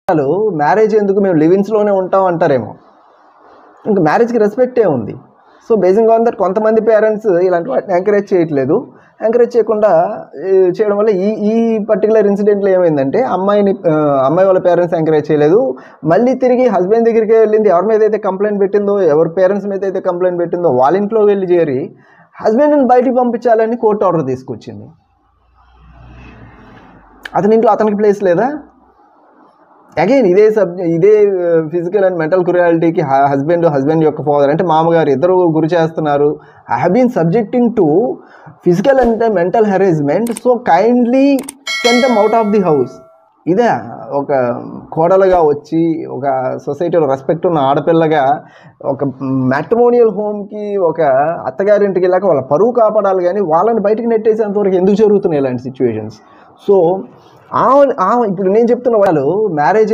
వాళ్ళు మ్యారేజ్ ఎందుకు మేము లివిన్స్లోనే ఉంటాం అంటారేమో. ఇంకా మ్యారేజ్కి రెస్పెక్టే ఉంది. సో బేసిక్గా ఆన్ దట్ కొంతమంది పేరెంట్స్ ఇలాంటి వాటిని ఎంకరేజ్ చేయట్లేదు. ఎంకరేజ్ చేయకుండా చేయడం వల్ల ఈ పర్టికులర్ ఇన్సిడెంట్లో ఏమైందంటే అమ్మాయి వాళ్ళ పేరెంట్స్ ఎంకరేజ్ చేయలేదు. మళ్ళీ తిరిగి హస్బెండ్ దగ్గరికి వెళ్ళింది. ఎవరి మీద అయితే కంప్లైంట్ పెట్టిందో, ఎవరి పేరెంట్స్ మీద అయితే కంప్లైంట్ పెట్టిందో వాళ్ళ ఇంట్లో వెళ్ళి చేరి హస్బెండ్ని బయటికి పంపించాలని కోర్టు ఆర్డర్ తీసుకొచ్చింది. అతని ఇంట్లో అతనికి ప్లేస్ లేదా? అగైన్ ఇదే ఫిజికల్ అండ్ మెంటల్ క్రూయాలిటీకి హస్బెండ్ యొక్క ఫాదర్ అంటే మామగారు ఇద్దరు గురి చేస్తున్నారు. I have been subjecting to physical and mental harassment, so kindly send them out of the house. ఇదే ఒక కోడలుగా వచ్చి ఒక సొసైటీలో రెస్పెక్ట్ ఉన్న ఆడపిల్లగా ఒక మ్యాట్రిమోనియల్ హోమ్కి ఒక అత్తగారింటికి వెళ్ళాక వాళ్ళ పరువు కాపాడాలి, కానీ వాళ్ళని బయటకు నెట్టేసేంతవరకు ఎందుకు జరుగుతున్నాయి ఇలాంటి సిచ్యువేషన్స్? సో ఇప్పుడు నేను చెప్తున్న వాళ్ళు మ్యారేజ్